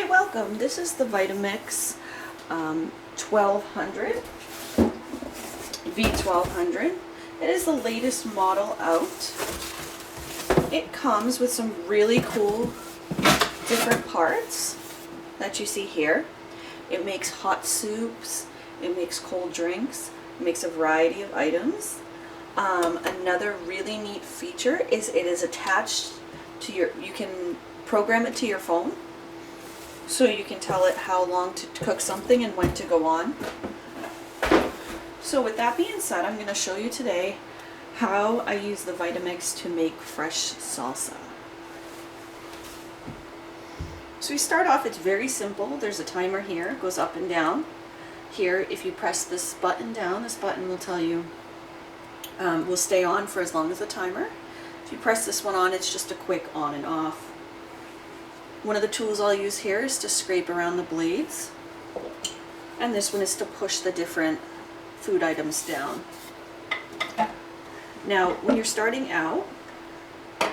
Hi, welcome. This is the Vitamix 1200, V1200. It is the latest model out. It comes with some really cool different parts that you see here. It makes hot soups, it makes cold drinks, it makes a variety of items. Another really neat feature is it is attached to you can program it to your phone. So you can tell it how long to cook something and when to go on. So with that being said, I'm going to show you today how I use the Vitamix to make fresh salsa. So we start off, it's very simple. There's a timer here, it goes up and down. Here, if you press this button down, this button will tell you, will stay on for as long as the timer. If you press this one on, it's just a quick on and off. One of the tools I'll use here is to scrape around the blades, and this one is to push the different food items down. Now when you're starting out, you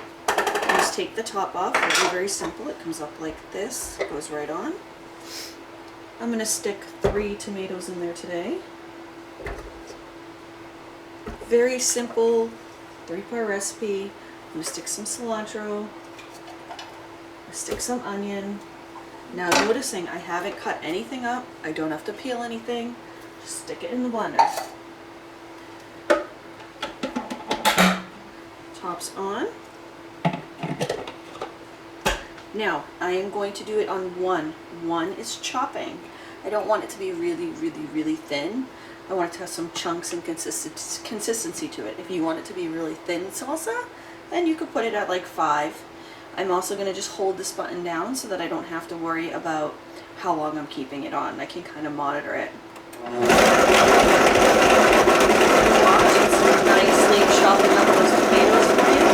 just take the top off. It'll be very simple. It comes up like this, it goes right on. I'm going to stick 3 tomatoes in there today. Very simple 3-part recipe. I'm going to stick some cilantro, stick some onion. Now noticing I haven't cut anything up, I don't have to peel anything, just stick it in the blender. Top's on. Now I am going to do it on one. One is chopping. I don't want it to be really thin. I want it to have some chunks and consistency to it. If you want it to be really thin salsa, then you could put it at like 5. I'm also going to just hold this button down so that I don't have to worry about how long I'm keeping it on. I can kind of monitor it. Watch, it's nicely chopping up those tomatoes for you.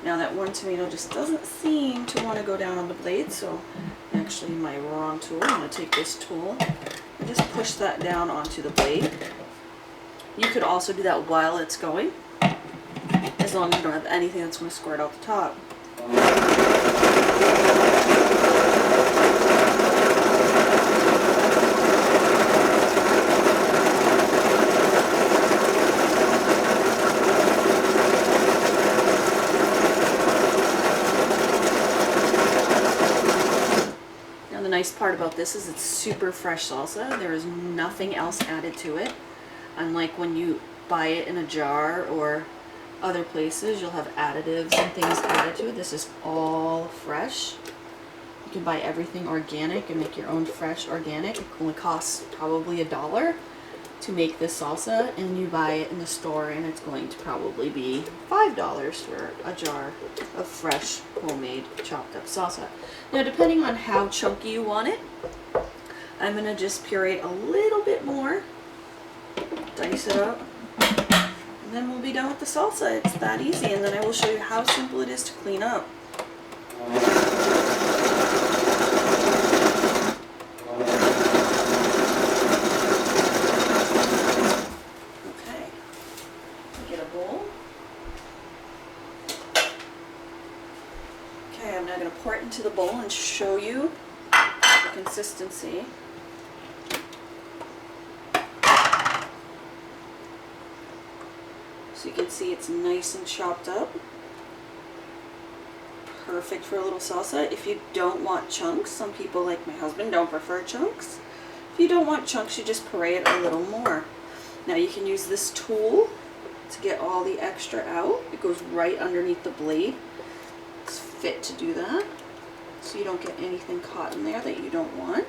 Now that one tomato just doesn't seem to want to go down on the blade, so actually my wrong tool. I'm going to take this tool and just push that down onto the blade. You could also do that while it's going, as long as you don't have anything that's going to squirt out the top. Now the nice part about this is it's super fresh salsa. There is nothing else added to it. Unlike when you buy it in a jar or other places, you'll have additives and things added to it. This is all fresh. You can buy everything organic and make your own fresh organic. It only costs probably $1 to make this salsa, and you buy it in the store and it's going to probably be $5 for a jar of fresh homemade chopped up salsa. Now depending on how chunky you want it, I'm going to just puree a little bit more, dice it up, and then we'll be done with the salsa. It's that easy, and then I will show you how simple it is to clean up. Okay, get a bowl. Okay, I'm now going to pour it into the bowl and show you the consistency. So you can see it's nice and chopped up. Perfect for a little salsa. If you don't want chunks, some people like my husband don't prefer chunks. If you don't want chunks, you just puree it a little more. Now you can use this tool to get all the extra out. It goes right underneath the blade. It's fit to do that, so you don't get anything caught in there that you don't want.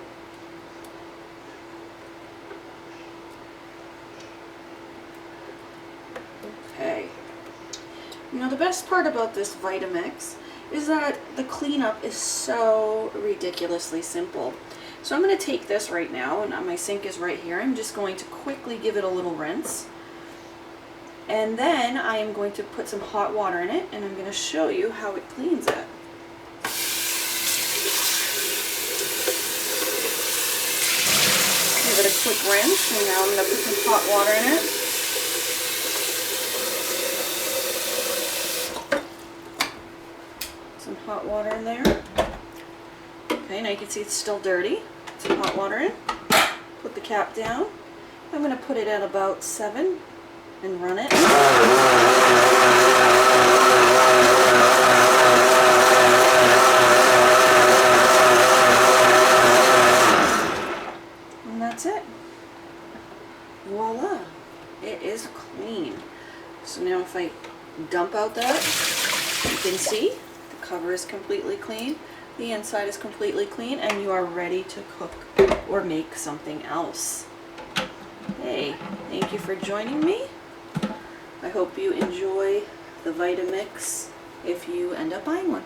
Okay. You know, the best part about this Vitamix is that the cleanup is so ridiculously simple. So I'm going to take this right now, and my sink is right here. I'm just going to quickly give it a little rinse. And then I am going to put some hot water in it, and I'm going to show you how it cleans it. Give it a quick rinse, and now I'm going to put some hot water in it. some hot water in there. Okay, now you can see it's still dirty. Some hot water in. Put the cap down. I'm going to put it at about 7 and run it. And that's it. Voila! It is clean. So now if I dump out that, you can see the cover is completely clean, the inside is completely clean, and you are ready to cook or make something else. Hey, thank you for joining me. I hope you enjoy the Vitamix if you end up buying one.